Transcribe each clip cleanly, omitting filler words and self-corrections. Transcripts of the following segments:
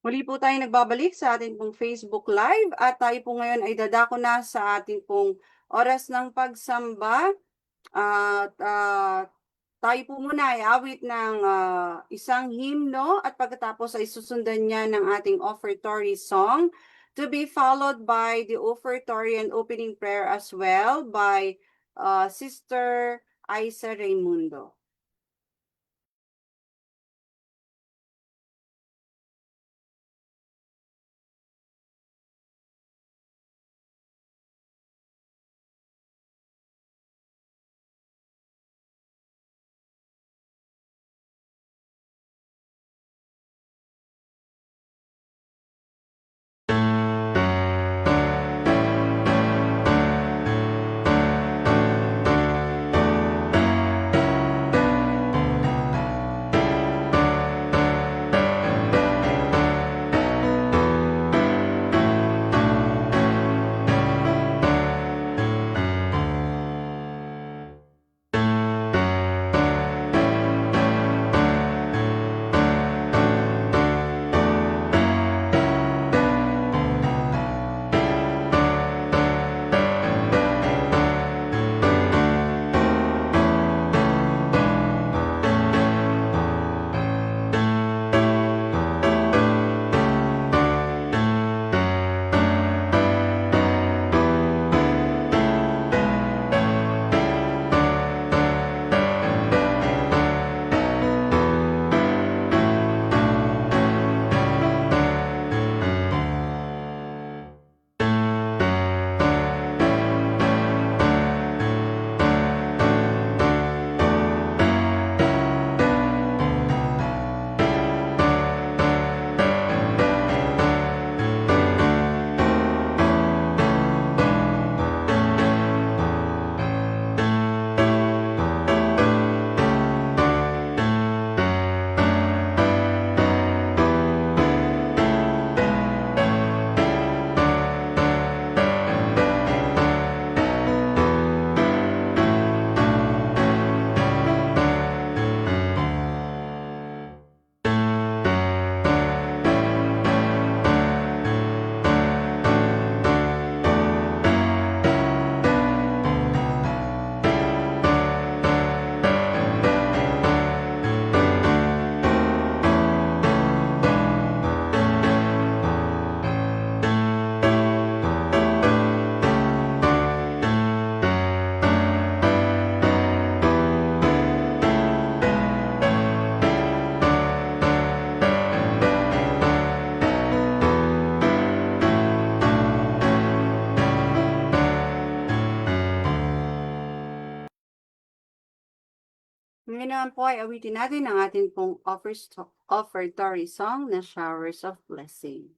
Muli po tayong nagbabalik sa ating pong Facebook Live at tayo po ngayon ay dadako na sa ating pong oras ng pagsamba at tayo po muna ay awit ng isang hymno at pagkatapos ay susundan niya ng ating offertory song to be followed by the offertory and opening prayer as well by Sister Isa Raimundo. Ngayon naman po ay awitin natin ang ating pong offertory song na Showers of Blessing.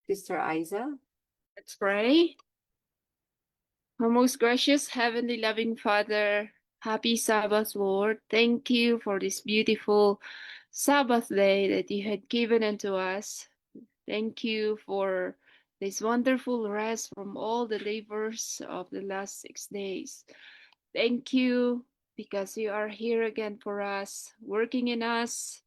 Sister Isa. Let's pray. Our most gracious, heavenly, loving Father, happy Sabbath, Lord. Thank you for this beautiful Sabbath day that you had given unto us. Thank you for this wonderful rest from all the labors of the last 6 days. Thank you because you are here again for us, working in us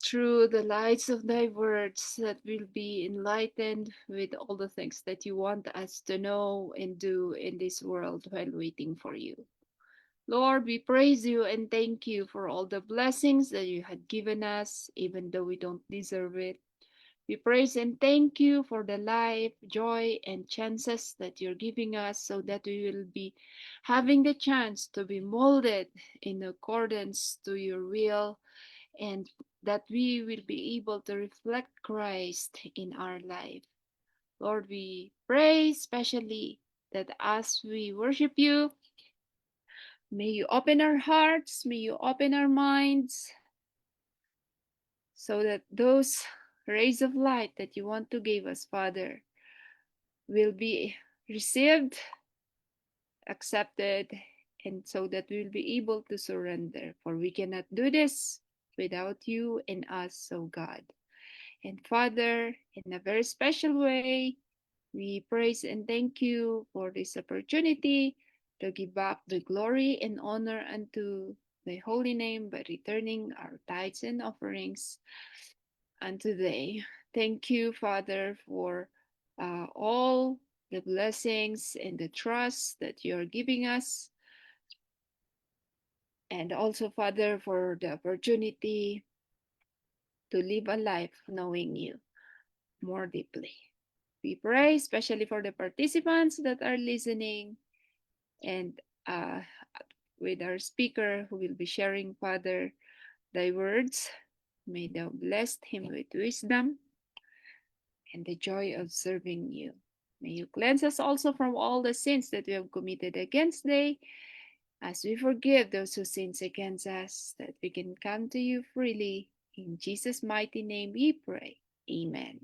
through the lights of thy words, that will be enlightened with all the things that you want us to know and do in this world while waiting for you. Lord, we praise you and thank you for all the blessings that you had given us, even though we don't deserve it. We praise and thank you for the life, joy, and chances that you're giving us so that we will be having the chance to be molded in accordance to your will, and that we will be able to reflect Christ in our life. Lord, we pray especially that as we worship you, may you open our hearts, may you open our minds, so that those rays of light that you want to give us, Father, will be received, accepted, and so that we'll be able to surrender. For we cannot do this without you and us, oh God. And Father, in a very special way, we praise and thank you for this opportunity to give back the glory and honor unto thy holy name by returning our tithes and offerings unto thee. Thank you, Father, for all the blessings and the trust that you're giving us. And also, Father, for the opportunity to live a life knowing you more deeply. We pray especially for the participants that are listening, and with our speaker who will be sharing, Father, thy words. May thou bless him with wisdom and the joy of serving you. May you cleanse us also from all the sins that we have committed against thee, as we forgive those who sin against us, that we can come to you freely. In Jesus' mighty name we pray. Amen.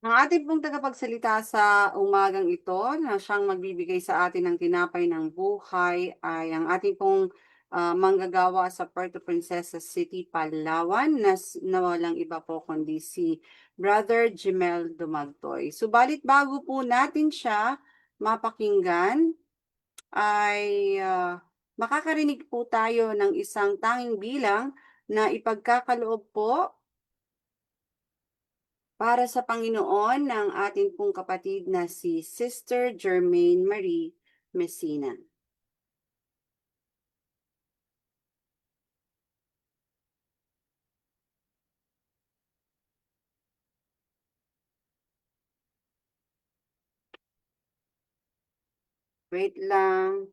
Ang ating pong tagapagsalita sa umagang ito na siyang magbibigay sa atin ng tinapay ng buhay ay ang ating pong manggagawa sa Puerto Princesa City, Palawan na walang iba po kundi si Brother Jemel Dumagtoy. Subalit bago po natin siya mapakinggan ay makakarinig po tayo ng isang tanging bilang na ipagkakaloob po para sa Panginoon ng ating pong kapatid na si Sister Germaine Marie Messina. Wait lang.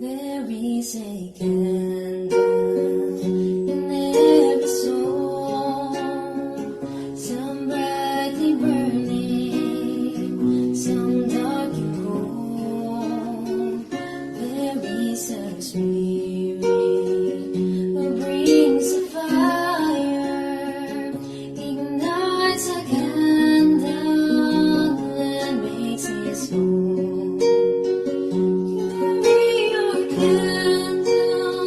There is a candle in every soul, some brightly burning, some dark and cold. There is a spirit who brings a fire, ignites a candle and makes it so. Candle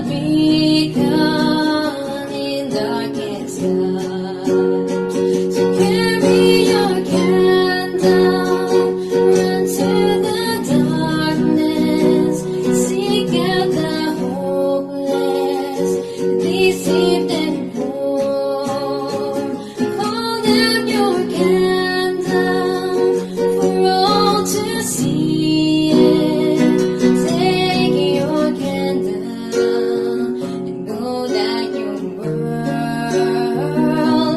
beacon in darkest skies. So carry your candle, run to the darkness, seek out the hopeless, deceived and poor. Hold out your candle for all to see it. Take your candle and know that your world.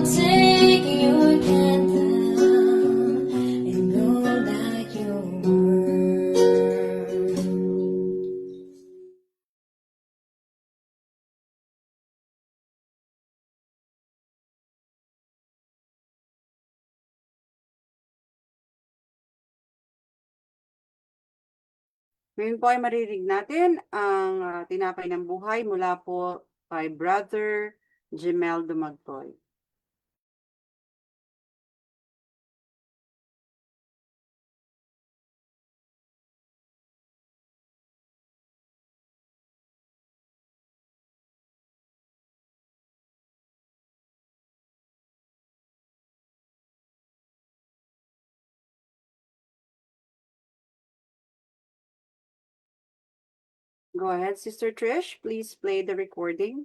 Take your candle and know that your world. Ngayon po ay maririnig natin ang Tinapay ng Buhay mula po kay Brother Jemel Dumagtoy. Go ahead, Sister Trish. Please play the recording.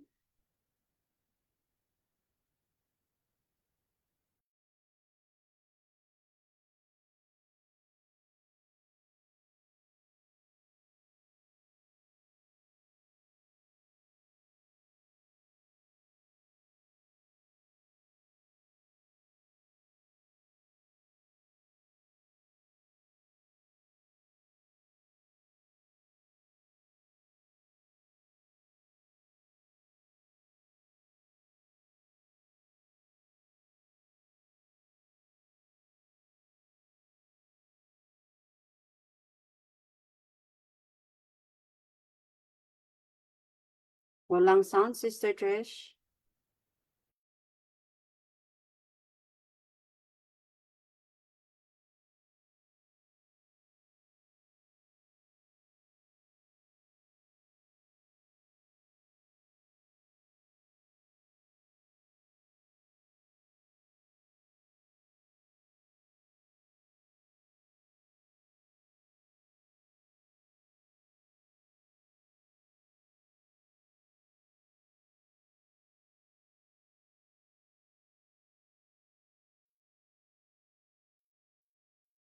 Walang sound, Sister Trish.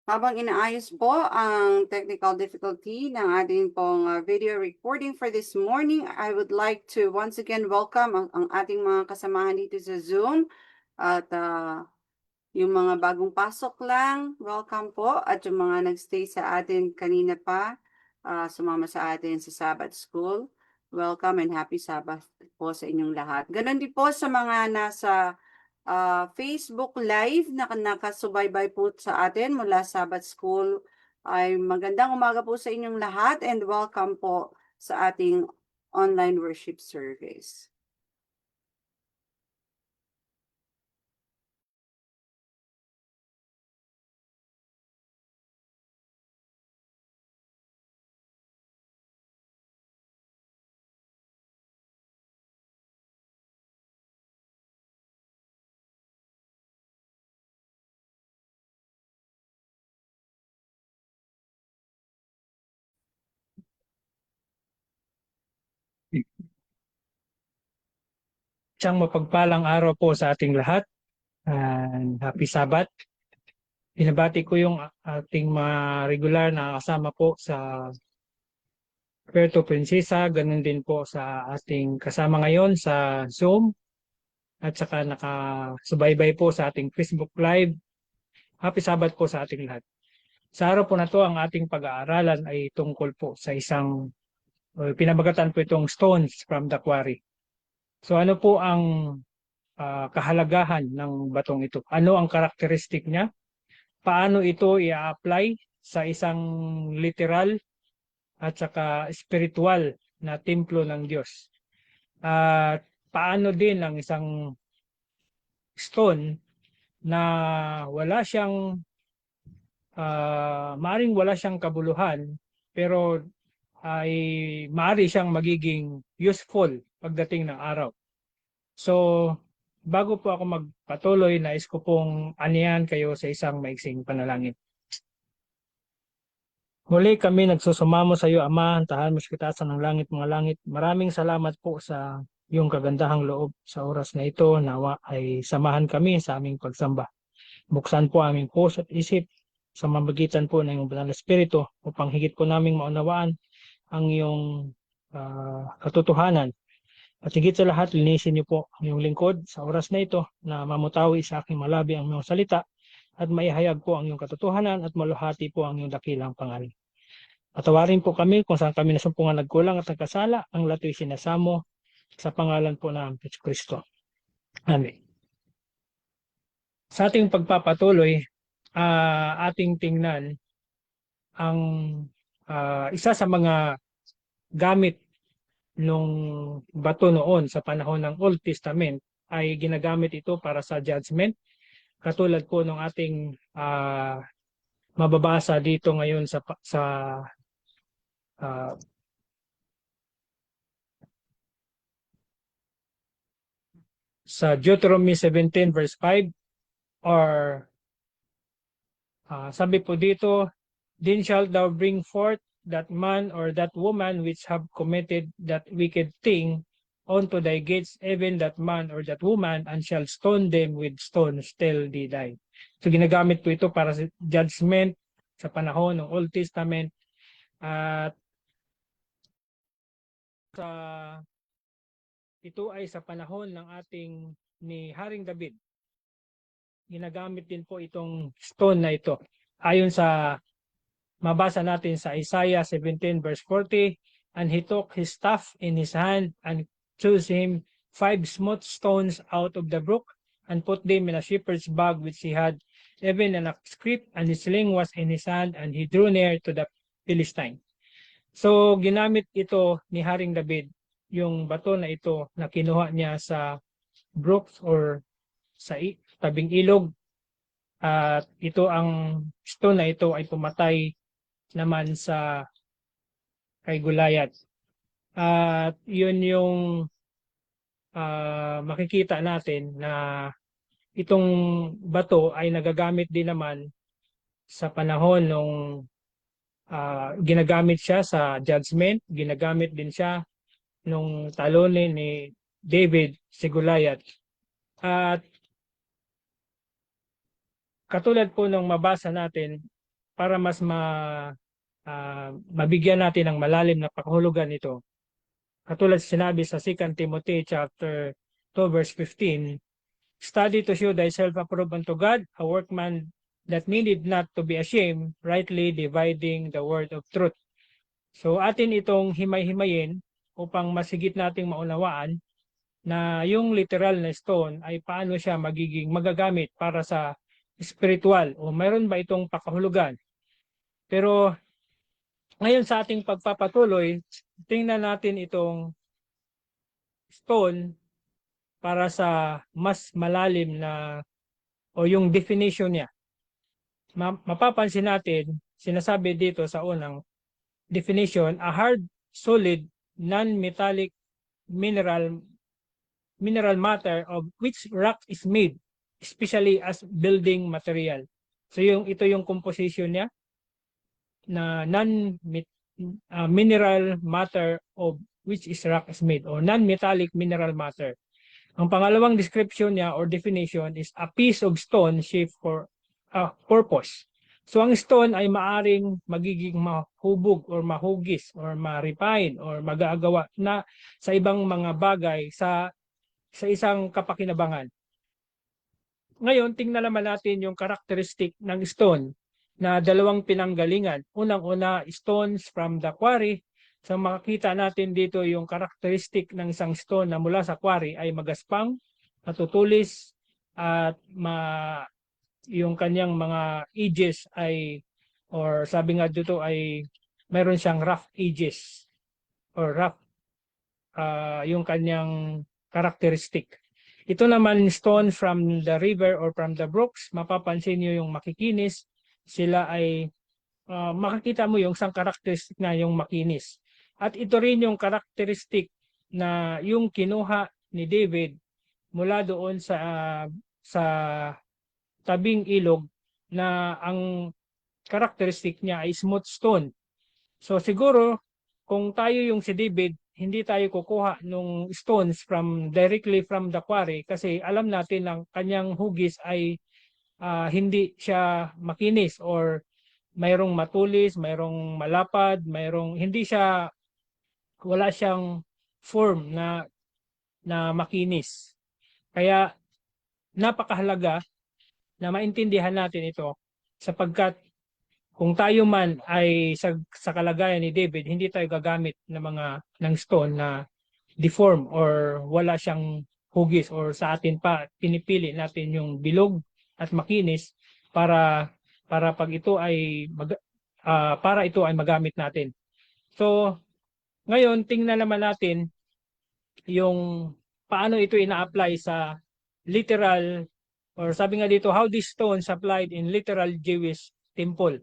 Habang inaayos po ang technical difficulty ng ating pong video recording for this morning, I would like to once again welcome ang ating mga kasamahan dito sa Zoom at yung mga bagong pasok lang, welcome po. At yung mga nagstay sa atin kanina pa, sumama sa atin sa Sabbath School, welcome and happy Sabbath po sa inyong lahat. Ganon din po sa mga nasa Facebook Live na nakasubaybay po sa atin mula Sabbath School. Ay magandang umaga po sa inyong lahat and welcome po sa ating online worship service. Isang mapagpalang araw po sa ating lahat. And happy Sabbath. Binabati ko yung ating mga regular na kasama po sa Puerto Princesa, ganun din po sa ating kasama ngayon sa Zoom at saka nakasubaybay po sa ating Facebook Live. Happy Sabbath po sa ating lahat. Sa araw po na to, ang ating pag-aaralan ay tungkol po sa isang pinabagatan po itong stones from the quarry. So ano po ang kahalagahan ng batong ito? Ano ang karakteristik niya? Paano ito i-apply sa isang literal at saka spiritual na templo ng Diyos? At paano din ang isang stone na wala siyang maring wala siyang kabuluhan pero ay maaari siyang magiging useful pagdating ng araw. So, bago po ako magpatuloy, nais ko pong anihan kayo sa isang maiksing panalangin. Muli kami nagsusumamo sa iyo, Ama, tahan mo sa kitaasan ng langit, mga langit. Maraming salamat po sa iyong kagandahang loob sa oras na ito. Nawa ay samahan kami sa aming pagsamba. Buksan po aming puso at isip sa mamagitan po ng iyong banal na espiritu upang higit po naming maunawaan ang iyong katotohanan. At higit sa lahat, linisin niyo po ang iyong lingkod sa oras na ito na mamutawi sa aking malabi ang iyong salita at maihayag po ang iyong katotohanan at maluhati po ang iyong dakilang pangalan. Patawarin po kami kung saan kami nasumpungan nagkulang at nagkasala, ang lato'y sinasamo sa pangalan po ng Kristo. Amen. Sa ating pagpapatuloy, ating tingnan ang isa sa mga gamit nung bato noon sa panahon ng Old Testament ay ginagamit ito para sa judgment. Katulad po ng ating mababasa dito ngayon sa Deuteronomy 17 verse 5, or sabi po dito, then shalt thou bring forth that man or that woman which have committed that wicked thing unto thy gates, even that man or that woman, and shall stone them with stones till they die. So ginagamit po ito para sa judgment sa panahon ng Old Testament. At ito ay sa panahon ng ating ni Haring David. Ginagamit din po itong stone na ito. Ayon sa mabasa natin sa Isaiah 17 verse 40, and he took his staff in his hand and chose him 5 smooth stones out of the brook and put them in a shepherd's bag which he had, even an scrip, and his sling was in his hand, and he drew near to the Philistine. So ginamit ito ni Haring David, yung bato na ito na kinuha niya sa brooks or sa tabing ilog. At ito ang stone na ito ay pumatay naman sa kay Goliath. At yun yung makikita natin na itong bato ay nagagamit din naman sa panahon nung ginagamit siya sa judgment, ginagamit din siya nung talunin ni David si Goliath. At katulad po ng mabasa natin, para mas mabigyan natin ng malalim na pakahulugan ito, katulad sinabi sa 2 Timothy chapter 2 verse 15, study to show thyself approved unto God, a workman that needed not to be ashamed, rightly dividing the word of truth. So atin itong himay-himayin upang masigit nating maunawaan na yung literal na stone ay paano siya magiging magagamit para sa spiritual, o mayroon ba itong pakahulugan. Pero ngayon sa ating pagpapatuloy, tingnan natin itong stone para sa mas malalim na o yung definition niya. Mapapansin natin, sinasabi dito sa unang definition, a hard, solid, non-metallic mineral matter of which rock is made, especially as building material. So ito yung composition niya na non-mineral matter of which is rock is made, or non-metallic mineral matter. Ang pangalawang description niya or definition is a piece of stone shaped for a purpose. So ang stone ay maaring magiging mahubog or mahugis or ma-refine or mag-aagawa na sa ibang mga bagay sa isang kapakinabangan. Ngayon, tingnan naman natin yung karakteristik ng stone na dalawang pinanggalingan. Unang-una, stones from the quarry. So makikita natin dito yung karakteristik ng isang stone na mula sa quarry ay magaspang, matutulis, at yung kanyang mga edges ay, or sabi nga dito ay mayroon siyang rough edges or rough yung kanyang karakteristik. Ito naman stone from the river or from the brooks, mapapansin niyo yung makikinis, sila ay makikita mo yung isang karakteristik na yung makinis. At ito rin yung karakteristik na yung kinuha ni David mula doon sa tabing ilog, na ang karakteristik niya ay smooth stone. So siguro kung tayo yung si David, hindi tayo kukuha nung stones directly from the quarry, kasi alam natin ang kanyang hugis ay hindi siya makinis, or mayroong matulis, mayroong malapad, wala siyang form na makinis. Kaya napakahalaga na maintindihan natin ito, sapagkat kung tayo man ay sa kalagayan ni David, hindi tayo gagamit ng stone na deform or wala siyang hugis, or sa atin pa pinipili natin yung bilog at makinis para para ito ay magamit natin. So ngayon tingnan naman natin yung paano ito ina-apply sa literal, or sabi nga dito, how these stones applied in literal Jewish temple.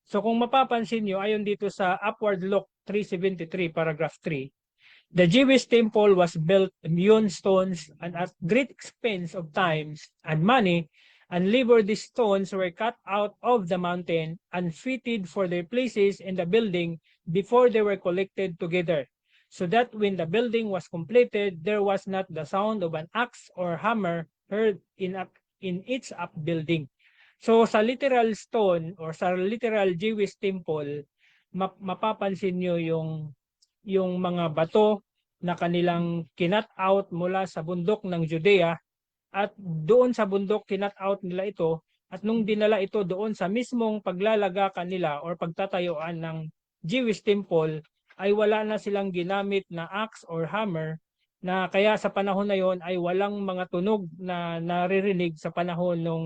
So kung mapapansin nyo, ayon dito sa Upward Look 373 paragraph 3, the Jewish temple was built in hewn stones and at great expense of time and money, and later these stones were cut out of the mountain and fitted for their places in the building before they were collected together, so that when the building was completed, there was not the sound of an axe or hammer heard in its upbuilding. So sa literal stone or sa literal Jewish temple, mapapansin nyo yung mga bato na kanilang kinat out mula sa bundok ng Judea, at doon sa bundok kinat out nila ito, at nung dinala ito doon sa mismong paglalagakan nila or pagtatayuan ng Jewish temple, ay wala na silang ginamit na axe or hammer, na kaya sa panahon na yon ay walang mga tunog na naririnig sa panahon ng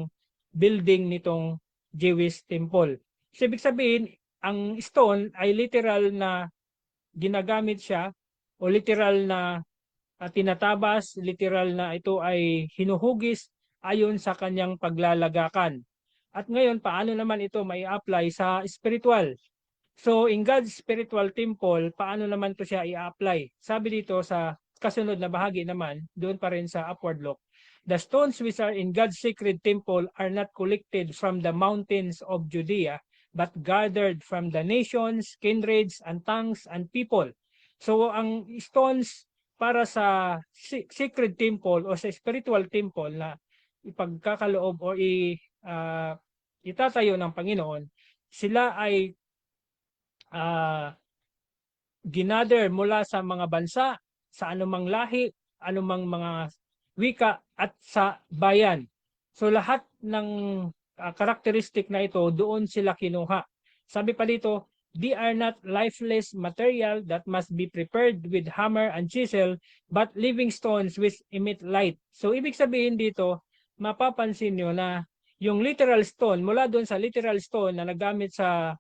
building nitong Jewish temple. So, ibig sabihin, ang stone ay literal na ginagamit siya, o literal na tinatabas, literal na ito ay hinuhugis ayon sa kanyang paglalagakan. At ngayon, paano naman ito may apply sa spiritual? So in God's spiritual temple, paano naman to siya i-apply? Sabi dito sa kasunod na bahagi naman, doon pa rin sa Upward Look, the stones which are in God's sacred temple are not collected from the mountains of Judea, but gathered from the nations, kindreds, and tongues, and people. So ang stones para sa sacred temple o sa spiritual temple na ipagkakaloob o itatayo ng Panginoon, sila ay ginather mula sa mga bansa, sa anumang lahi, anumang mga wika, at sa bayan. So lahat ng karakteristik na ito, doon sila kinuha. Sabi pa dito, they are not lifeless material that must be prepared with hammer and chisel, but living stones which emit light. So ibig sabihin dito, mapapansin nyo na yung literal stone, mula doon sa literal stone na nagamit sa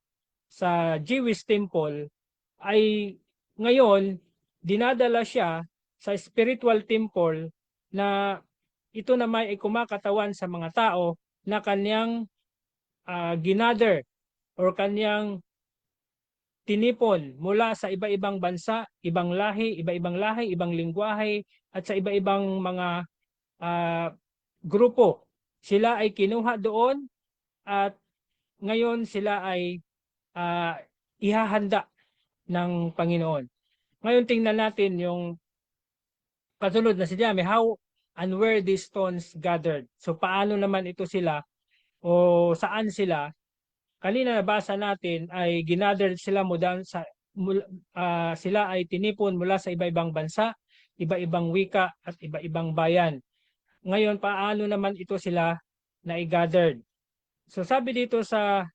Jewish temple, ay ngayon dinadala siya sa spiritual temple, na ito naman ay kumakatawan sa mga tao na kanyang ginather or kanyang tinipon mula sa iba-ibang bansa, ibang lahi, ibang lingwahe, at sa iba-ibang mga grupo. Sila ay kinuha doon, at ngayon sila ay ihahanda ng Panginoon. Ngayon tingnan natin yung kasunod na sila, how and where these stones gathered. So paano naman ito sila, o saan sila? Kanina nabasa natin ay ginather sila sila ay tinipon mula sa iba-ibang bansa, iba-ibang wika, at iba-ibang bayan. Ngayon, paano naman ito sila na-gathered? So sabi dito sa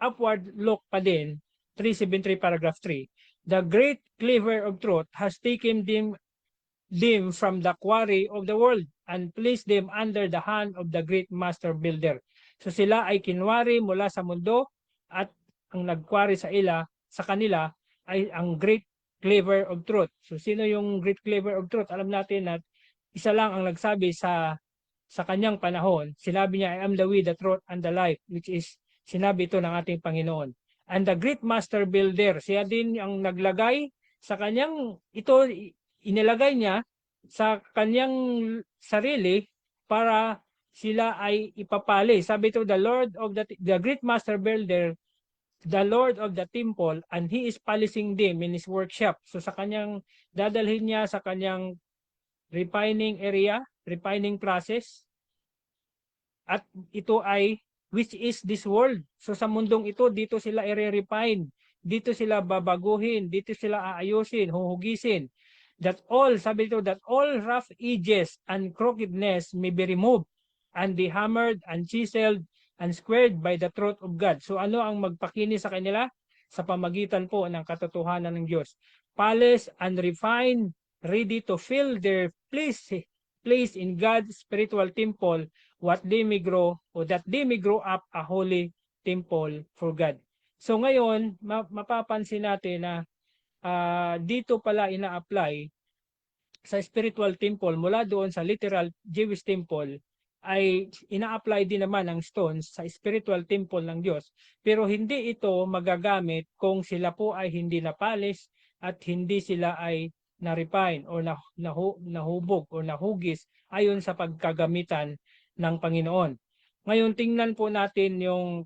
Upward Look pa din, 373 paragraph 3, the great cleaver of truth has taken them from the quarry of the world and placed them under the hand of the great master builder. So sila ay kinwari mula sa mundo, at ang nagkwari sa kanila ay ang great cleaver of truth. So sino yung great cleaver of truth? Alam natin na isa lang ang nagsabi sa kanyang panahon. Sinabi niya, I am the way, the truth, and the life, which is sinabi ito ng ating Panginoon. and the great master builder. Siya din ang naglagay sa kanyang, ito inilagay niya sa kanyang sarili para sila ay ipapali. Sabi ito, the Lord of the great master builder, the Lord of the temple, and he is polishing them in his workshop. So sa kanyang, dadalhin niya sa kanyang refining area, refining process, at ito ay which is this world. So sa mundong ito, dito sila i-refine, dito sila babaguhin, dito sila aayusin, huhugisin. That all, sabi ito, that all rough edges and crookedness may be removed and be hammered and chiseled and squared by the truth of God. So ano ang magpakinis sa kanila? Sa pamagitan po ng katotohanan ng Diyos. Polish and refine, ready to fill their place in God's spiritual temple, what they may grow, or that they may grow up a holy temple for God. So ngayon, mapapansin natin na dito pala ina-apply sa spiritual temple mula doon sa literal Jewish temple ay ina-apply din naman ang stones sa spiritual temple ng Diyos. Pero hindi ito magagamit kung sila po ay hindi na-polish at hindi sila ay na-refine o nahubog o nahugis ayon sa pagkagamitan ng Panginoon. Ngayon tingnan po natin yung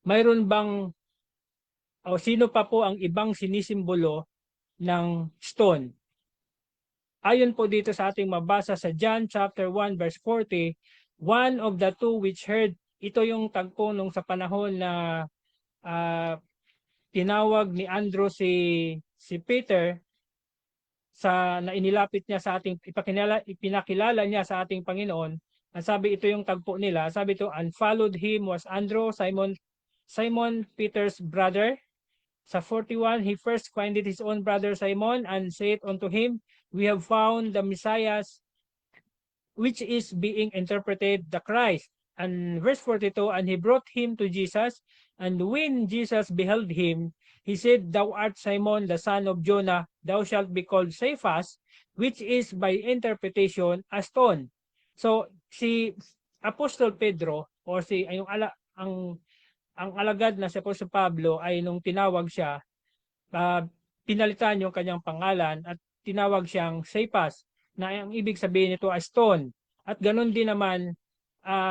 mayroon bang o sino pa po ang ibang sinisimbolo ng stone. Ayon po dito sa ating mabasa sa John chapter 1 verse 40, one of the two which heard, ito yung tagpo nung sa panahon na tinawag ni Andrew si Peter sa na inilapit niya sa ating ipinakilala niya sa ating Panginoon. Ang sabi ito yung tagpo nila, sabi ito, and followed him was Andrew, Simon Peter's brother. Sa 41, he first findeth his own brother Simon and said unto him, we have found the Messiah, which is being interpreted the Christ. And verse 42, and he brought him to Jesus, and when Jesus beheld him, he said, thou art Simon, the son of Jonah, thou shalt be called Cephas, which is by interpretation a stone. So si Apostol Pedro or ang alagad na si Apostol Pablo ay nung tinawag siya, pinalitan yung kanyang pangalan at tinawag siyang Cephas, na ang ibig sabihin nito ay stone. At ganun din naman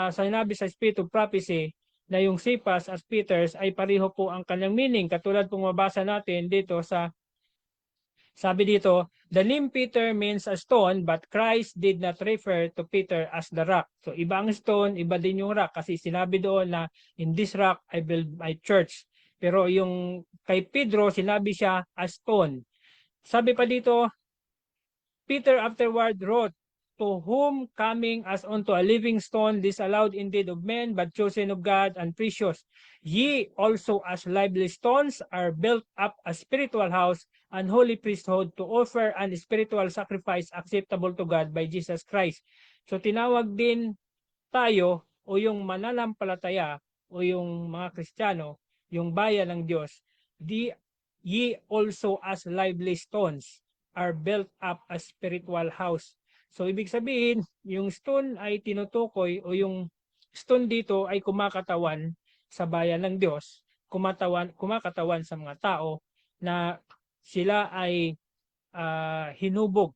sinabi sa Spirit of Prophecy na yung Cephas as Peters ay pareho po ang kanyang meaning. Katulad pong mabasa natin dito sabi dito, the name Peter means a stone, but Christ did not refer to Peter as the rock. So iba ang stone, iba din yung rock, kasi sinabi doon na in this rock I build my church. Pero yung kay Pedro, sinabi siya as stone. Sabi pa dito, Peter afterward wrote, to whom coming as unto a living stone, disallowed indeed of men, but chosen of God and precious. Ye also as lively stones are built up a spiritual house and holy priesthood to offer an spiritual sacrifice acceptable to God by Jesus Christ. So tinawag din tayo o yung mananampalataya o yung mga Kristiyano, yung bayan ng Diyos, ye also as lively stones are built up a spiritual house. So ibig sabihin, yung stone ay tinutukoy o yung stone dito ay kumakatawan sa bayan ng Diyos, kumakatawan sa mga tao na sila ay hinubog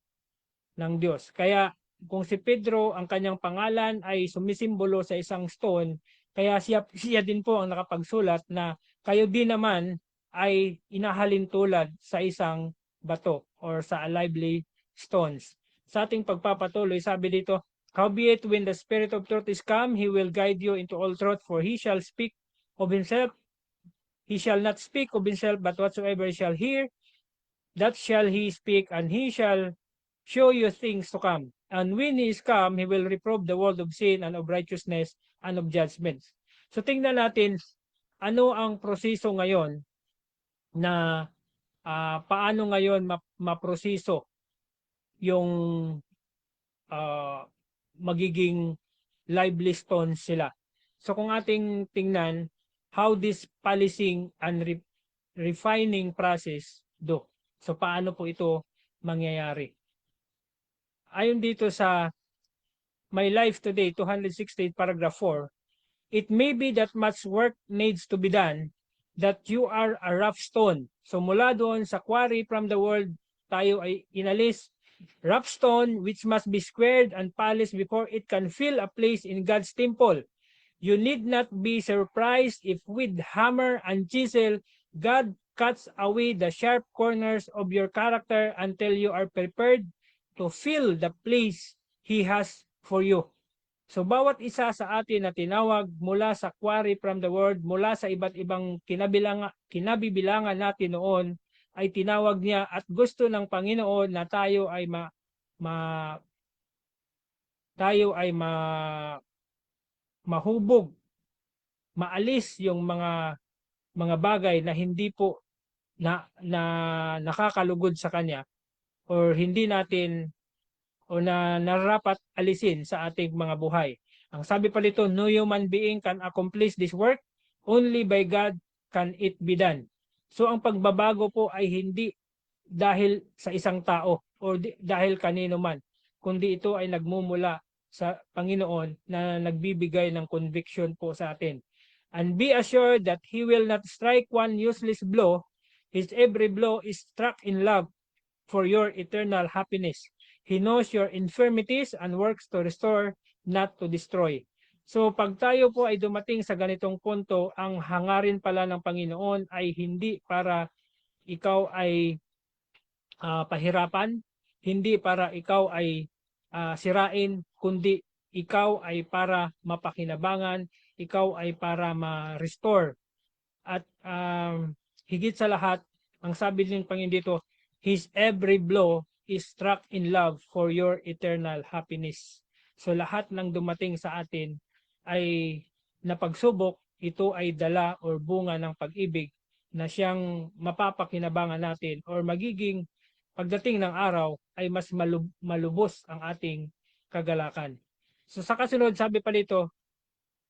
ng Diyos. Kaya kung si Pedro, ang kanyang pangalan ay sumisimbolo sa isang stone, kaya siya din po ang nakapagsulat na kayo din naman ay inahalin tulad sa isang bato or sa lively stones. Sa ating pagpapatuloy, sabi dito, howbeit when the Spirit of truth is come, he will guide you into all truth, for he shall speak of himself. He shall not speak of himself, but whatsoever he shall hear, that shall he speak, and he shall show you things to come. And when he is come, he will reprove the world of sin and of righteousness and of judgment. So tingnan natin, ano ang proseso ngayon na paano ngayon maproseso yung magiging lively stones sila. So kung ating tingnan, how this polishing and refining process do. So paano po ito mangyayari? Ayon dito sa My Life Today, 268 paragraph 4, it may be that much work needs to be done, that you are a rough stone. So mula doon sa quarry from the world, tayo ay inalis. Rough stone which must be squared and polished before it can fill a place in God's temple. You need not be surprised if with hammer and chisel, God cuts away the sharp corners of your character until you are prepared to fill the place He has for you. So bawat isa sa atin na tinawag mula sa quarry from the world, mula sa iba't ibang kinabibilangan natin noon, ay tinawag niya at gusto ng Panginoon na tayo ay mahubog, maalis yung mga bagay na hindi po na nakakalugod sa kanya or hindi natin o na narapat alisin sa ating mga buhay. Ang sabi pa dito, no human being can accomplish this work, only by God can it be done. So ang pagbabago po ay hindi dahil sa isang tao o dahil kanino man, kundi ito ay nagmumula sa Panginoon na nagbibigay ng conviction po sa atin. And be assured that He will not strike one useless blow. His every blow is struck in love for your eternal happiness. He knows your infirmities and works to restore, not to destroy. So pag tayo po ay dumating sa ganitong punto, ang hangarin pala ng Panginoon ay hindi para ikaw ay pahirapan, hindi para ikaw ay sirain, kundi ikaw ay para mapakinabangan, ikaw ay para ma-restore. At higit sa lahat, ang sabi ng Panginoon dito, His every blow is struck in love for your eternal happiness. So lahat ng dumating sa atin ay napagsubok, ito ay dala o bunga ng pag-ibig na siyang mapapakinabangan natin or magiging pagdating ng araw ay mas malubos ang ating kagalakan. So sa kasunod, sabi pa dito,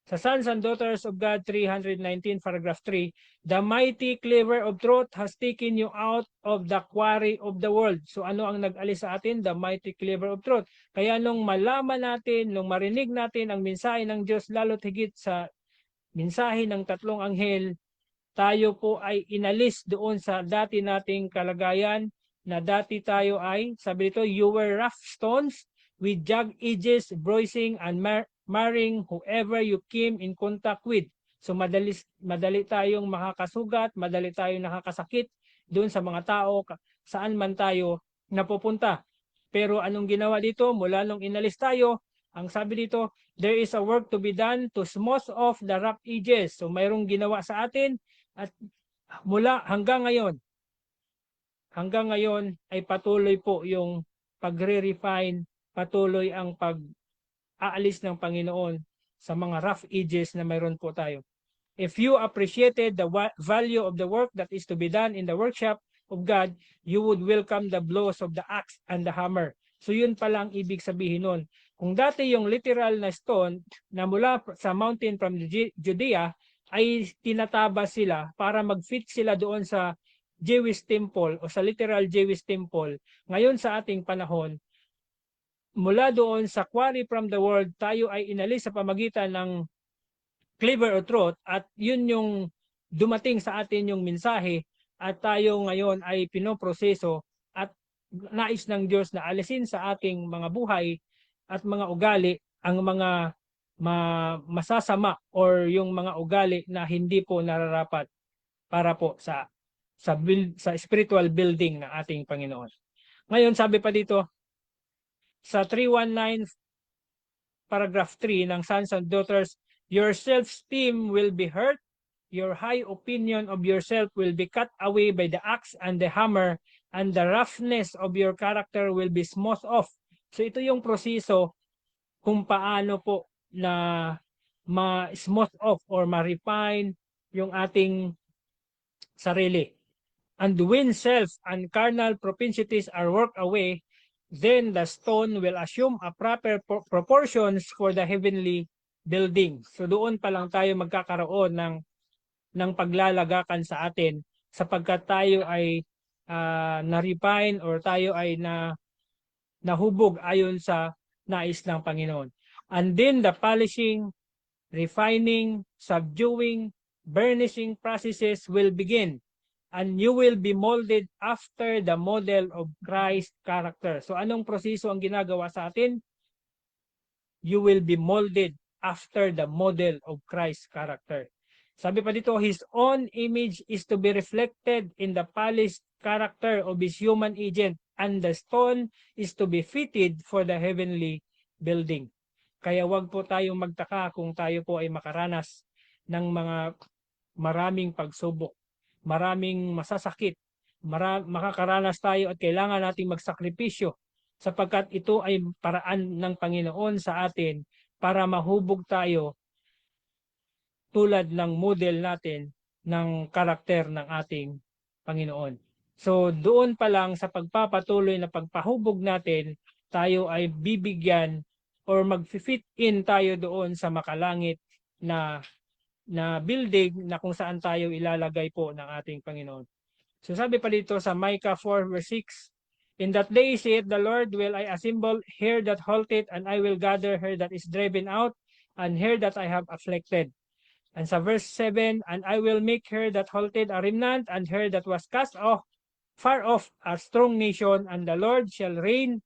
sa Sons and Daughters of God 319 paragraph 3, the mighty cleaver of truth has taken you out of the quarry of the world. So ano ang nag-alis sa atin? The mighty cleaver of truth. Kaya nung malaman natin, nung marinig natin ang mensahe ng Diyos, lalo't higit sa mensahe ng tatlong anghel, tayo po ay inalis doon sa dati nating kalagayan na dati tayo ay, sabi dito, you were rough stones with jagged edges, bruising and marring whoever you came in contact with. So madali tayong makakasugat, madali tayong nakakasakit doon sa mga tao, saan man tayo napupunta. Pero anong ginawa dito? Mula nung inalis tayo, ang sabi dito, there is a work to be done to smooth off the rough edges. So mayroong ginawa sa atin at mula hanggang ngayon ay patuloy po yung pagre-refine, patuloy ang aalis ng Panginoon sa mga rough edges na mayroon po tayo. If you appreciated the value of the work that is to be done in the workshop of God, you would welcome the blows of the axe and the hammer. So yun pala ang ibig sabihin nun. Kung dati yung literal na stone na mula sa mountain from Judea ay tinataba sila para mag-fit sila doon sa Jewish temple o sa literal Jewish temple, ngayon sa ating panahon, mula doon sa quarry from the world, tayo ay inalis sa pamagitan ng cleaver o truth at yun yung dumating sa atin yung mensahe at tayo ngayon ay pinoproseso at nais ng Diyos na alisin sa ating mga buhay at mga ugali ang mga masasama or yung mga ugali na hindi po nararapat para po sa spiritual building ng ating Panginoon. Ngayon, sabi pa dito, sa 319 paragraph 3 ng Sons and Daughters, your self-esteem will be hurt, your high opinion of yourself will be cut away by the axe and the hammer, and the roughness of your character will be smoothed off. So ito yung proseso kung paano po na ma-smooth off or ma-refine yung ating sarili. And when self and carnal propensities are worked away, then the stone will assume a proper proportions for the heavenly building. So doon pa lang tayo magkakaroon ng paglalagakan sa atin sapagkat tayo ay na-refine or tayo ay nahubog ayon sa nais ng Panginoon. And then the polishing refining, subduing, burnishing processes will begin, and you will be molded after the model of Christ's character. So anong proseso ang ginagawa sa atin? You will be molded after the model of Christ's character. Sabi pa dito, His own image is to be reflected in the polished character of His human agent, and the stone is to be fitted for the heavenly building. Kaya wag po tayong magtaka kung tayo po ay makaranas ng mga maraming pagsubok, maraming masasakit, makakaranas tayo at kailangan nating magsakripisyo sapagkat ito ay paraan ng Panginoon sa atin para mahubog tayo tulad ng model natin ng karakter ng ating Panginoon. So doon pa lang sa pagpapatuloy na pagpahubog natin, tayo ay bibigyan or mag-fit in tayo doon sa makalangit na building na kung saan tayo ilalagay po ng ating Panginoon. So sabi pa dito sa Micah 4 verse 6, In that day, saith the Lord, will I assemble her that halted, and I will gather her that is driven out, and her that I have afflicted. And sa verse 7, And I will make her that halted a remnant, and her that was cast off, far off, a strong nation, and the Lord shall reign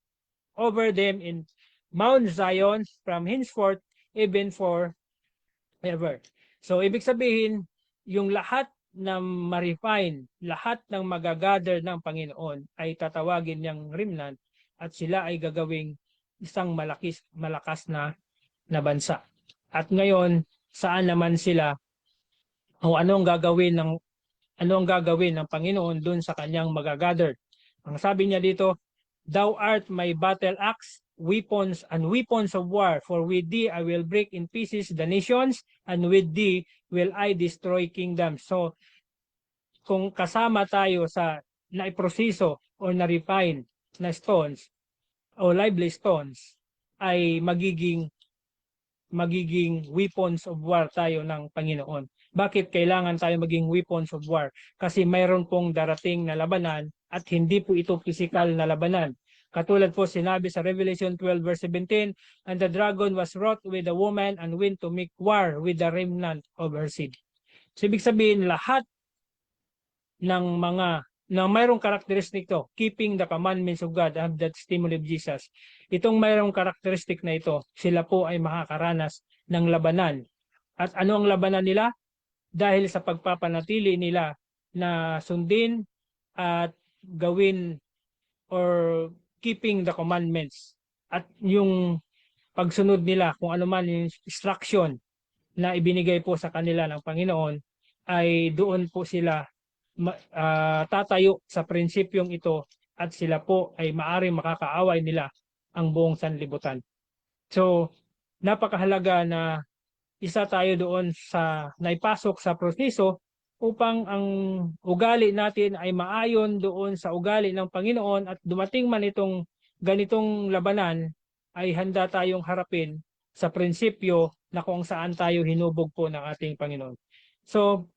over them in Mount Zion from henceforth, even forever. So, ibig sabihin, yung lahat na ma-refine, lahat ng magagather ng Panginoon ay tatawagin niyang remnant at sila ay gagawing isang malakas na bansa. At ngayon, saan naman sila o ano ang gagawin ng Panginoon dun sa kanyang magagather? Ang sabi niya dito, Thou art my battle axe, weapons of war, for with thee I will break in pieces the nations, and with thee will I destroy kingdoms. So, kung kasama tayo sa naiproseso o na-refine na stones o lively stones, ay magiging weapons of war tayo ng Panginoon. Bakit kailangan tayo maging weapons of war? Kasi mayroon pong darating na labanan at hindi po ito physical na labanan. Katulad po sinabi sa Revelation 12 verse 17, And the dragon was wroth with the woman and went to make war with the remnant of her seed. So ibig sabihin, lahat ng mga na mayroong karakteristik to, keeping the commandments of God and the testimony of Jesus. Itong mayroong karakteristik na ito, sila po ay makakaranas ng labanan. At ano ang labanan nila? Dahil sa pagpapanatili nila na sundin at gawin or keeping the commandments. At yung pagsunod nila, kung ano man yung instruction na ibinigay po sa kanila ng Panginoon, ay doon po sila tatayo sa prinsipyong ito at sila po ay maaring makakaaway nila ang buong sanlibutan. So, napakahalaga na isa tayo doon sa naipasok sa proseso upang ang ugali natin ay maayon doon sa ugali ng Panginoon at dumating man itong ganitong labanan ay handa tayong harapin sa prinsipyo na kung saan tayo hinubog po ng ating Panginoon. So,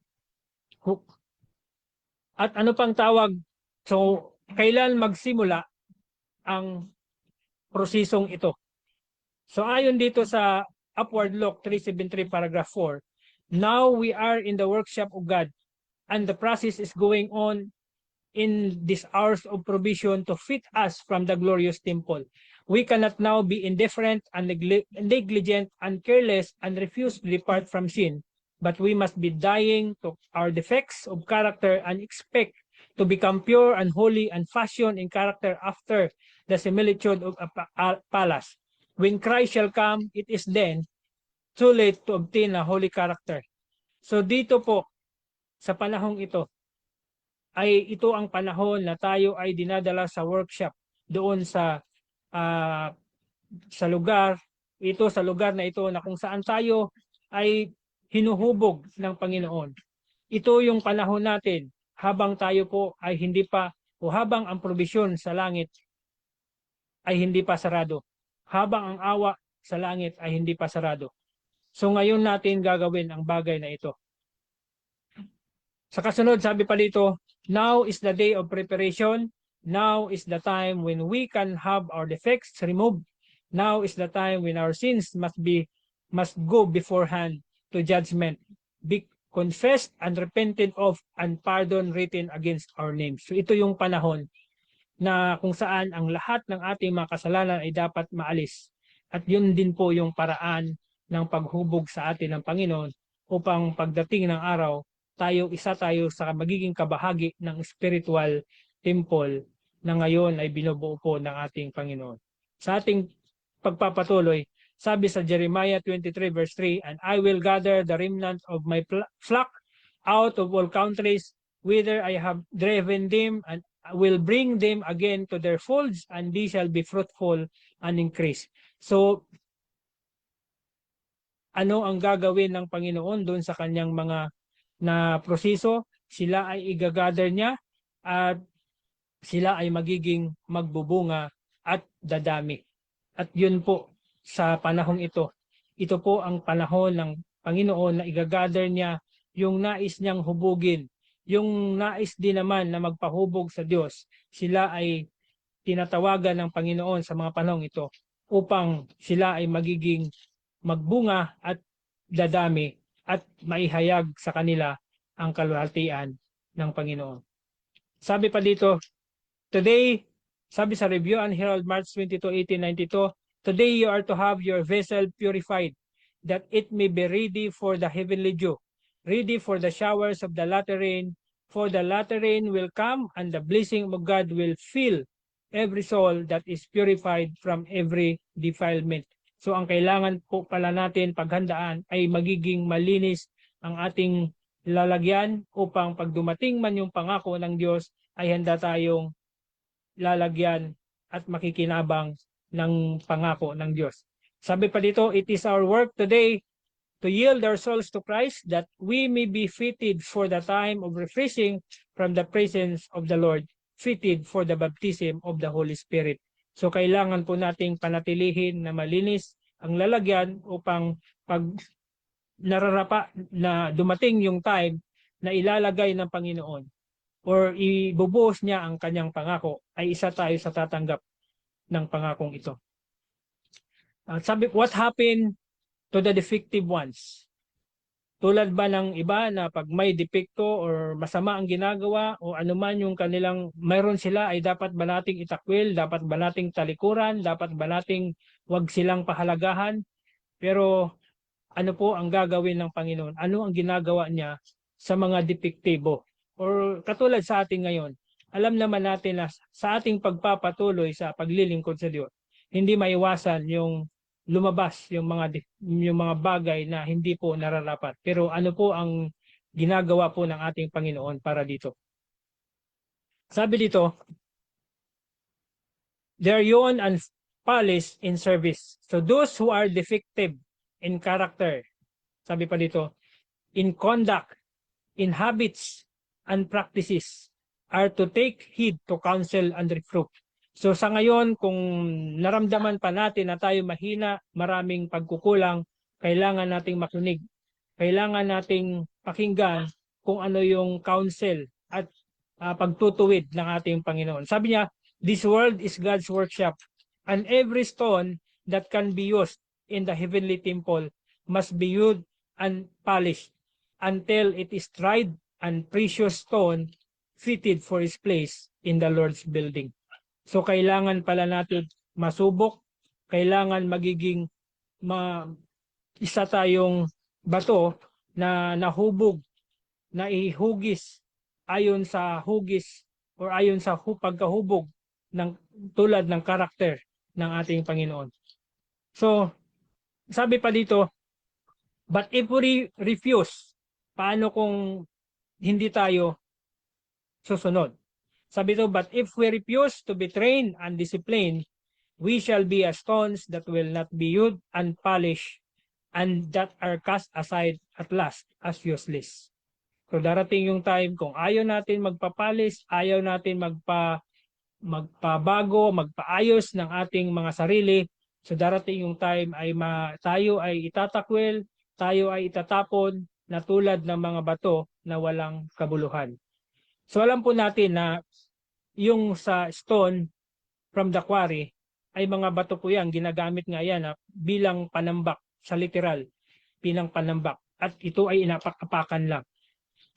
at ano pang tawag? So, kailan magsimula ang prosesong ito? So, ayon dito sa Upward Look 373 paragraph 4, Now we are in the workshop of God, and the process is going on in these hours of provision to fit us from the glorious temple. We cannot now be indifferent and negligent and careless and refuse to depart from sin. But we must be dying to our defects of character and expect to become pure and holy and fashioned in character after the similitude of a palace. When Christ shall come, it is then too late to obtain a holy character. So dito po, sa panahong ito, ay ito ang panahon na tayo ay dinadala sa workshop doon sa lugar, sa lugar na ito na kung saan tayo ay hinuhubog ng Panginoon. Ito yung panahon natin habang tayo po ay hindi pa o habang ang probisyon sa langit ay hindi pa sarado. Habang ang awa sa langit ay hindi pa sarado. So ngayon natin gagawin ang bagay na ito. Sa kasunod, sabi pa dito, Now is the day of preparation. Now is the time when we can have our defects removed. Now is the time when our sins must be must go beforehand to judgment, be confessed and repented of, and pardon written against our names. So ito yung panahon na kung saan ang lahat ng ating mga kasalanan ay dapat maalis. At yun din po yung paraan ng paghubog sa atin ng Panginoon upang pagdating ng araw, isa tayo sa magiging kabahagi ng spiritual temple na ngayon ay binubuo po ng ating Panginoon. Sa ating pagpapatuloy, sabi sa Jeremiah 23 verse 3, "And I will gather the remnant of my flock out of all countries whither I have driven them, and will bring them again to their folds, and they shall be fruitful and increase." So, ano ang gagawin ng Panginoon doon sa kanyang mga na proseso? Sila ay igagather niya at sila ay magiging magbubunga at dadami. At yun po sa panahong ito. Ito po ang panahon ng Panginoon na igagather niya yung nais niyang hubugin. Yung nais din naman na magpahubog sa Diyos, sila ay tinatawagan ng Panginoon sa mga panahong ito upang sila ay magiging magbunga at dadami at maihayag sa kanila ang kaluwalhatian ng Panginoon. Sabi pa dito, today, sabi sa Review and Herald, March 22, 1892, "Today you are to have your vessel purified, that it may be ready for the heavenly dew, ready for the showers of the latter rain, for the latter rain will come, and the blessing of God will fill every soul that is purified from every defilement." So ang kailangan po pala natin paghandaan ay magiging malinis ang ating lalagyan upang pag dumating man yung pangako ng Diyos ay handa tayong lalagyan at makikinabang ng pangako ng Diyos. Sabi pa dito, "It is our work today to yield our souls to Christ, that we may be fitted for the time of refreshing from the presence of the Lord, fitted for the baptism of the Holy Spirit." So kailangan po nating panatilihin na malinis ang lalagyan upang pag nararapa na dumating yung time na ilalagay ng Panginoon or ibubuhos niya ang kanyang pangako, ay isa tayo sa tatanggap ng pangakong ito. Sabi, what happened to the defective ones? Tulad ba ng iba na pag may depekto or masama ang ginagawa o anuman yung kanilang mayroon sila, ay dapat ba nating itakwil, dapat ba nating talikuran, dapat ba nating wag silang pahalagahan? Pero ano po ang gagawin ng Panginoon? Ano ang ginagawa niya sa mga depektibo? Or katulad sa ating ngayon, alam naman natin na sa ating pagpapatuloy sa paglilingkod sa Diyos, hindi maiwasan yung lumabas yung mga bagay na hindi po nararapat. Pero ano po ang ginagawa po ng ating Panginoon para dito? Sabi dito, "They are young and polished in service." So those who are defective in character, sabi pa dito, in conduct, in habits and practices, are to take heed to counsel and reproof. So sa ngayon, kung naramdaman pa natin na tayo mahina, maraming pagkukulang, kailangan nating makinig. Kailangan nating pakinggan kung ano yung counsel at pagtutuwid ng ating Panginoon. Sabi niya, "This world is God's workshop, and every stone that can be used in the heavenly temple must be hewed and polished until it is tried and precious stone fitted for its place in the Lord's building." So kailangan pala natin masubok, kailangan magiging isa tayong bato na nahubog, na ihugis ayon sa hugis or ayon sa pagkahubog ng tulad ng karakter ng ating Panginoon. So sabi pa dito, "But if we refuse," paano kung hindi tayo susunod? Sabi ito, "But if we refuse to be trained and disciplined, we shall be as stones that will not be hewed and polished, and that are cast aside at last as useless." So darating yung time kung ayaw natin magpapalis, ayaw natin magpabago, magpaayos ng ating mga sarili, so darating yung time ay tayo ay itatakwil, tayo ay itatapon na tulad ng mga bato na walang kabuluhan. So alam po natin na yung sa stone from the quarry ay mga bato po yan, ginagamit nga yan bilang panambak sa literal, pinang panambak. At ito ay inapak-apakan lang.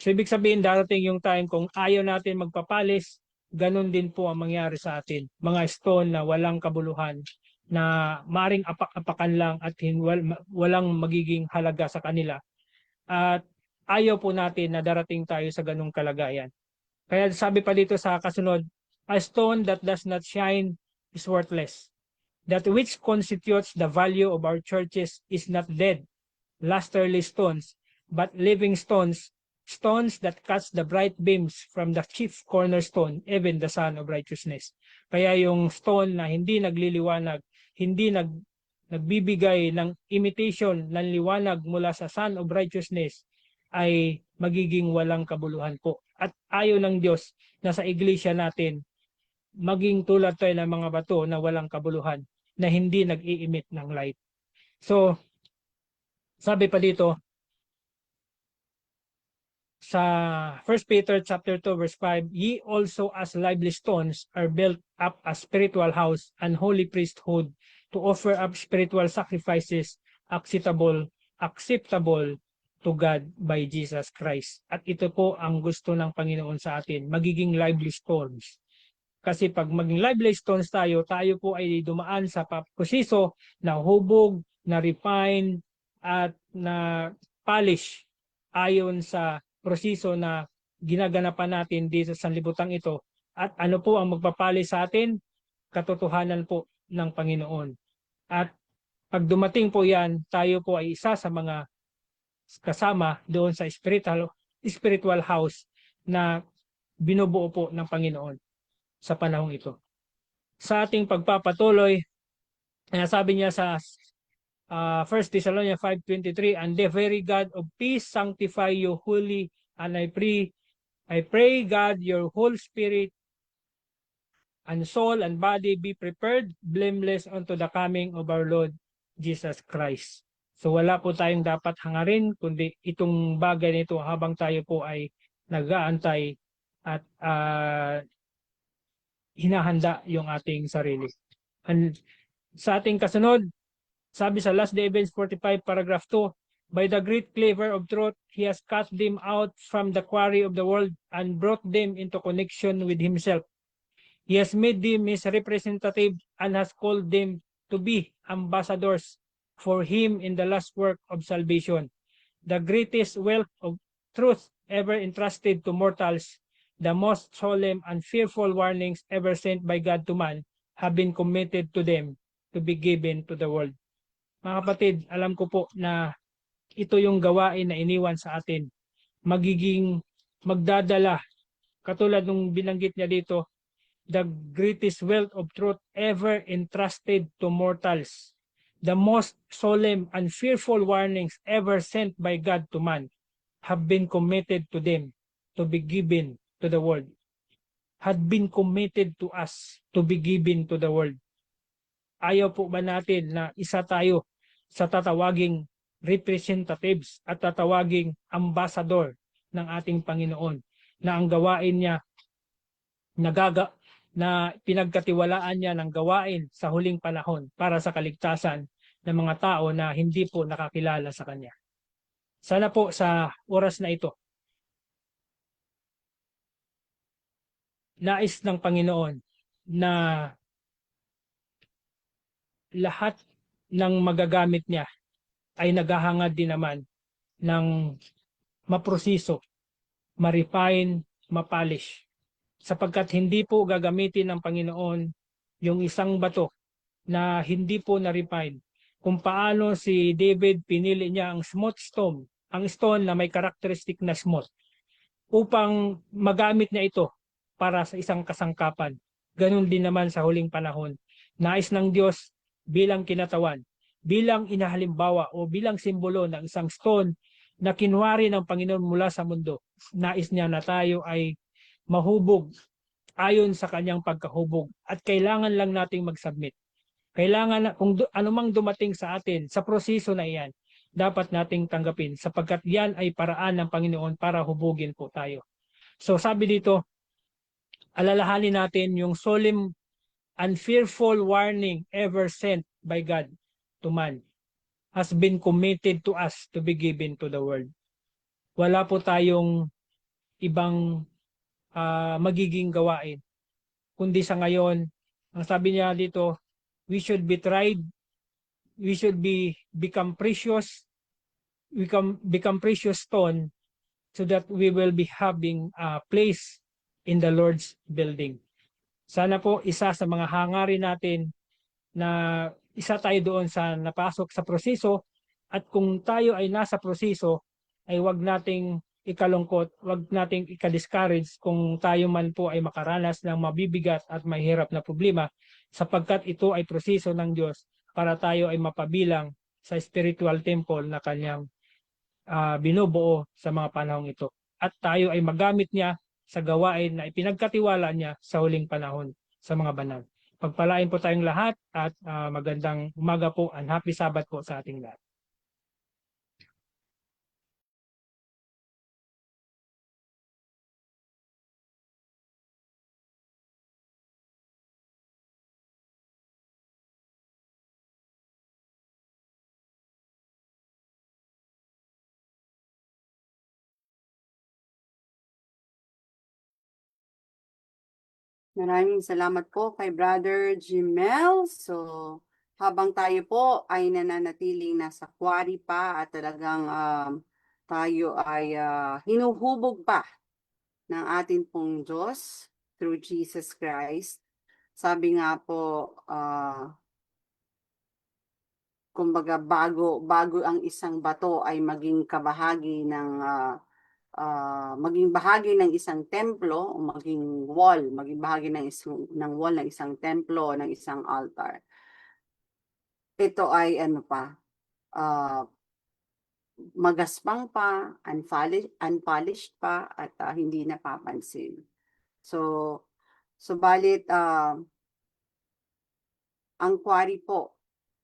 So ibig sabihin darating yung time kung ayaw natin magpapalis, ganun din po ang mangyari sa atin. Mga stone na walang kabuluhan, na maring apak-apakan lang at walang magiging halaga sa kanila. At ayaw po natin na darating tayo sa ganung kalagayan. Kaya sabi pa dito sa kasunod, a stone that does not shine is worthless. That which constitutes the value of our churches is not dead, lusterly stones, but living stones, stones that catch the bright beams from the chief cornerstone, even the Son of Righteousness. Kaya yung stone na hindi nagliliwanag, hindi nagbibigay ng imitation ng liwanag mula sa Son of Righteousness, ay magiging walang kabuluhan po. At ayaw ng Diyos na sa iglesia natin, maging tulad tayo ng mga bato na walang kabuluhan, na hindi nag-i-emit ng light. So, sabi pa dito, sa 1 Peter chapter 2 verse 5, ye also as lively stones are built up a spiritual house and holy priesthood to offer up spiritual sacrifices acceptable to God by Jesus Christ. At ito po ang gusto ng Panginoon sa atin, magiging lively stones. Kasi pag maging lively stones tayo, tayo po ay dumaan sa proseso na hubog, na refine, at na polish ayon sa proseso na ginaganapan natin dito sa sanlibutan ito. At ano po ang magpapali sa atin? Katotohanan po ng Panginoon. At pag dumating po yan, tayo po ay isa sa mga kasama doon sa spiritual house na binubuo po ng Panginoon sa panahong ito. Sa ating pagpapatuloy, sabi niya sa 1 Thessalonians 5:23, and the very God of peace sanctify you wholly, and I pray God your whole spirit and soul and body be prepared blameless unto the coming of our Lord Jesus Christ. So wala po tayong dapat hangarin kundi itong bagay nito habang tayo po ay nag-aantay at hinahanda yung ating sarili. And sa ating kasunod, sabi sa Last Day Events 45 paragraph 2, by the great cleaver of truth, he has cast them out from the quarry of the world and brought them into connection with himself. He has made them his representative and has called them to be ambassadors for him in the last work of salvation. The greatest wealth of truth ever entrusted to mortals, the most solemn and fearful warnings ever sent by God to man, have been committed to them to be given to the world. Mga kapatid, alam ko po na ito yung gawain na iniwan sa atin. Magdadala, katulad nung binanggit niya dito, the greatest wealth of truth ever entrusted to mortals, the most solemn and fearful warnings ever sent by God to man, have been committed to them to be given to the world. Had been committed to us to be given to the world. Ayaw po ba natin na isa tayo sa tatawaging representatives at tatawaging ambassador ng ating Panginoon, na ang gawain niya na pinagkatiwalaan niya ng gawain sa huling panahon para sa kaligtasan ng mga tao na hindi po nakakilala sa Kanya. Sana po sa oras na ito, nais ng Panginoon na lahat ng magagamit niya ay naghahangad din naman ng maprosiso, ma-refine, ma-polish. Sapagkat hindi po gagamitin ng Panginoon yung isang bato na hindi po na-refine. Kung paano si David pinili niya ang smooth stone, ang stone na may karakteristik na smooth, upang magamit niya ito para sa isang kasangkapan. Ganun din naman sa huling panahon. Nais ng Diyos bilang kinatawan, bilang inahalimbawa o bilang simbolo ng isang stone na kinwari ng Panginoon mula sa mundo. Nais niya na tayo ay mahubog ayon sa kanyang pagkahubog, at kailangan lang nating mag-submit. Kailangan kung anumang dumating sa atin sa proseso na iyan, dapat nating tanggapin sapagkat yan ay paraan ng Panginoon para hubugin po tayo. So sabi dito, alalahanin natin yung solemn and fearful warning ever sent by God to man. has been committed to us to be given to the world. Wala po tayong ibang magiging gawain. Kundi sa ngayon, ang sabi niya dito, we should be tried, we should become precious, become precious stone so that we will be having a place in the Lord's building. Sana po isa sa mga hangarin natin na isa tayo doon sa napasok sa proseso, at kung tayo ay nasa proseso ay wag nating ikalungkot, wag nating ika-discourage kung tayo man po ay makaranas ng mabibigat at mahirap na problema, sapagkat ito ay proseso ng Diyos para tayo ay mapabilang sa spiritual temple na kanyang binubuo sa mga panahong ito. At tayo ay magamit niya sa gawain na ipinagkatiwala niya sa huling panahon sa mga banal. Pagpalain po tayong lahat at magandang umaga po and happy Sabbath po sa ating lahat. Maraming salamat po kay Brother Jimel. So, habang tayo po ay nananatiling nasa quarry pa at talagang tayo ay hinuhubog pa ng atin pong Diyos through Jesus Christ. Sabi nga po, kumbaga bago ang isang bato ay maging kabahagi ng maging bahagi ng isang templo o maging bahagi ng wall ng isang templo o ng isang altar. Ito ay magaspang pa, unpolished pa at hindi napapansin. So subalit ang quarry po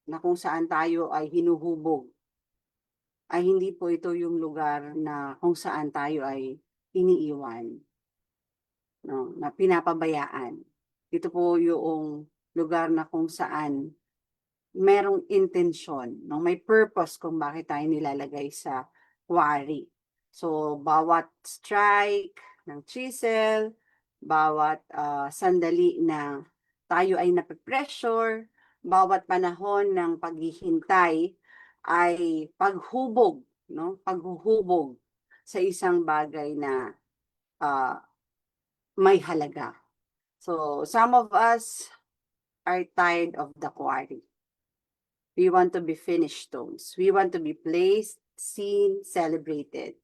na kung saan tayo ay hinuhubog ay hindi po ito yung lugar na kung saan tayo ay iniiwan, no, na pinapabayaan. Ito po yung lugar na kung saan merong intensyon, no, may purpose kung bakit tayo nilalagay sa quarry. So, bawat strike ng chisel, bawat sandali na tayo ay nape-pressure, bawat panahon ng paghihintay ay paghubog, no? Paghuhubog sa isang bagay na may halaga. So, some of us are tired of the quarry. We want to be finished stones. We want to be placed, seen, celebrated.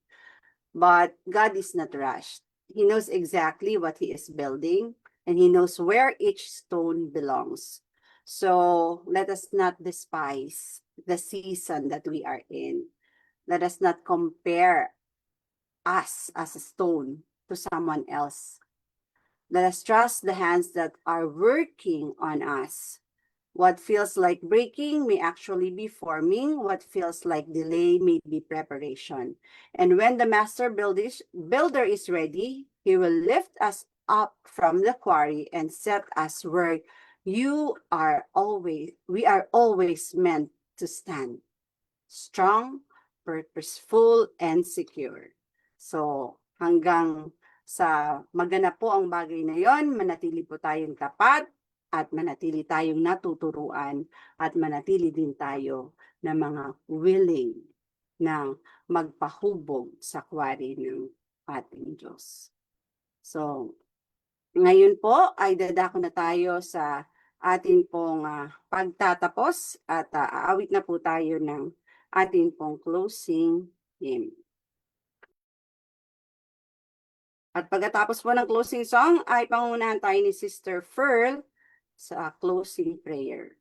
But God is not rushed. He knows exactly what He is building, and He knows where each stone belongs. So let us not despise the season that we are in. Let us not compare us as a stone to someone else. Let us trust the hands that are working on us. What feels like breaking may actually be forming. What feels like delay may be preparation. And when the master builder is ready, he will lift us up from the quarry and set us where we are always meant to stand. Strong, purposeful, and secure. So, hanggang sa maganap po ang bagay na yon, manatili po tayong tapat, at manatili tayong natuturuan, at manatili din tayo na mga willing na magpahubog sa quarry ng ating Diyos. So, ngayon po ay dadako na tayo sa ating pong pagtatapos at aawit na po tayo ng ating pong closing hymn. At pagkatapos po ng closing song ay pangunahan tayo ni Sister Ferl sa closing prayer.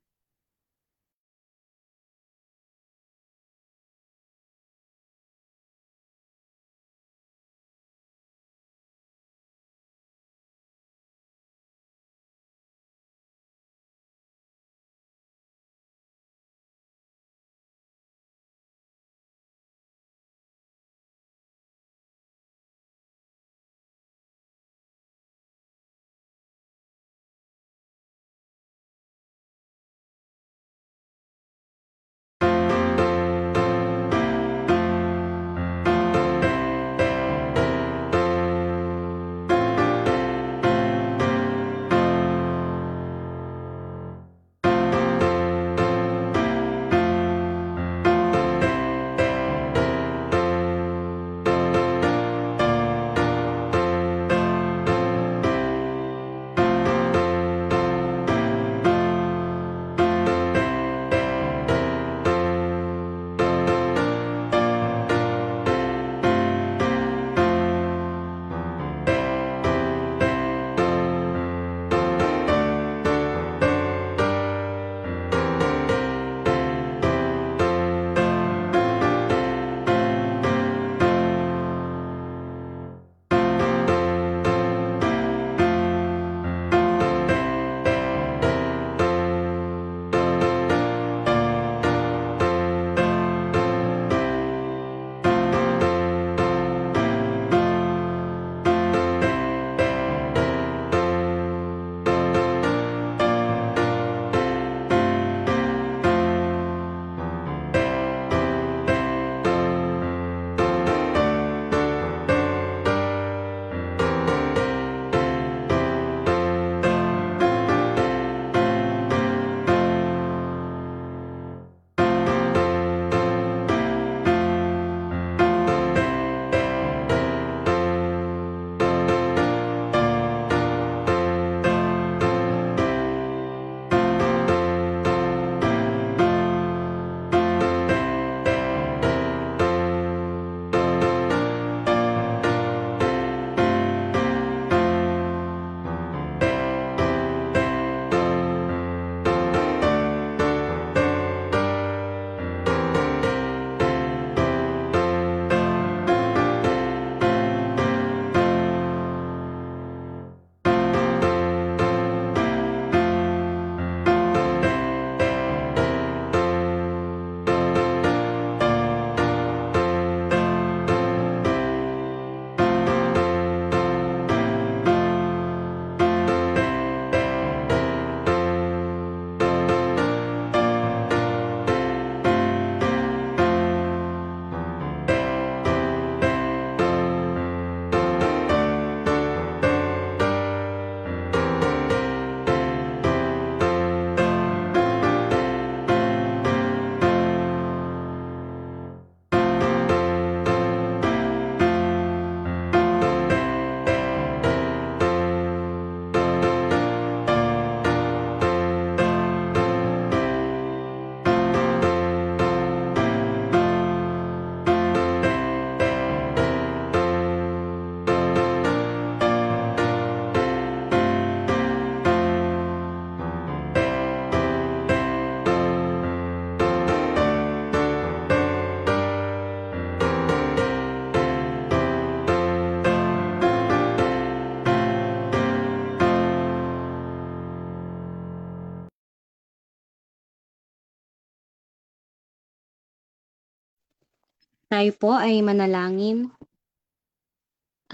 Tayo po ay manalangin.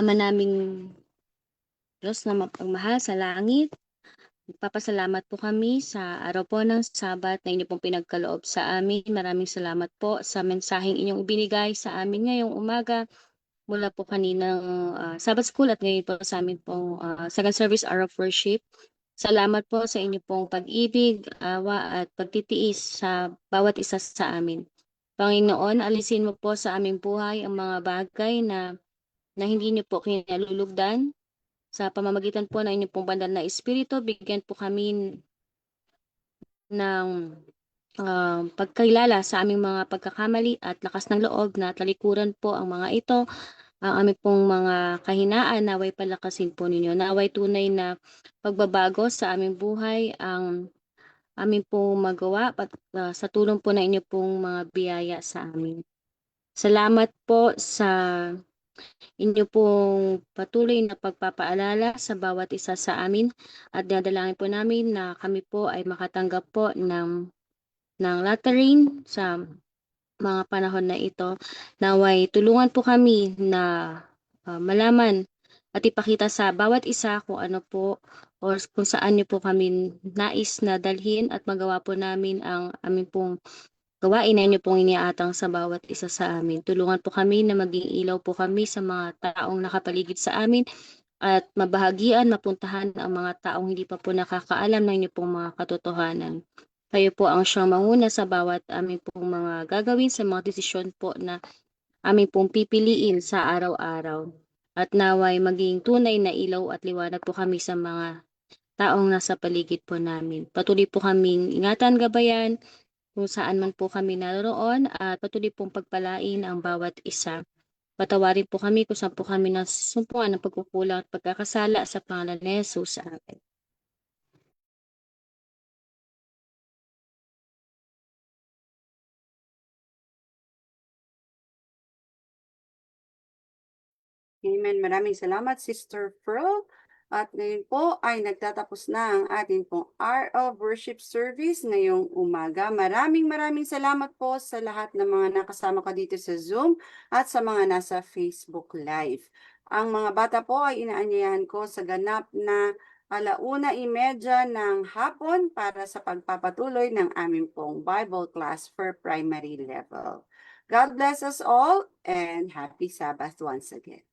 Ama naming Diyos na mapagmahal sa langit, nagpapasalamat po kami sa araw po ng Sabat na inyo pong pinagkaloob sa amin. Maraming salamat po sa mensaheng inyong ibinigay sa amin ngayong umaga mula po kaninang Sabbath School at ngayon po sa amin pong Second Service Hour of Worship. Salamat po sa inyo pong pag-ibig, awa at pagtitiis sa bawat isa sa amin. Panginoon, alisin mo po sa aming buhay ang mga bagay na hindi niyo po kinalulugdan. Sa pamamagitan po ng inyong pong banal na Espiritu, bigyan po kami ng pagkilala sa aming mga pagkakamali at lakas ng loob na talikuran po ang mga ito. Ang aming pong mga kahinaan, naway palakasin po ninyo. Naway tunay na pagbabago sa aming buhay ang aming pong magawa sa tulong po ng inyo pong mga biyaya sa amin. Salamat po sa inyo pong patuloy na pagpapaalala sa bawat isa sa amin at dadalangin po namin na kami po ay makatanggap po ng laterin sa mga panahon na ito. Naway tulungan po kami na malaman at ipakita sa bawat isa kung ano po o kung saan niyo po kami nais na dalhin at magawa po namin ang aming pong gawain na inyo pong iniatang sa bawat isa sa amin. Tulungan po kami na maging ilaw po kami sa mga taong nakapaligid sa amin at mabahagian, mapuntahan ang mga taong hindi pa po nakakaalam ng inyo pong mga katotohanan. Kayo po ang siyang manguna sa bawat aming pong mga gagawin sa mga desisyon po na aming pong pipiliin sa araw-araw. At naway maging tunay na ilaw at liwanag po kami sa mga taong nasa paligid po namin. Patuloy po kaming ingatan, gabayan, kung saan man po kami naroon at patuloy pong pagpalain ang bawat isa. Patawarin po kami kung saan po kami nasumpungan ng pagkukulang at pagkakasala sa pangalan ni Jesus. Amen. Amen. Maraming salamat, Sister Pearl. At ngayon po ay nagtatapos na ang ating pong Hour of Worship Service ngayong umaga. Maraming salamat po sa lahat ng mga nakasama ko dito sa Zoom at sa mga nasa Facebook Live. Ang mga bata po ay inaanyayahan ko sa ganap na 1:30 ng hapon para sa pagpapatuloy ng aming pong Bible class for primary level. God bless us all and happy Sabbath once again.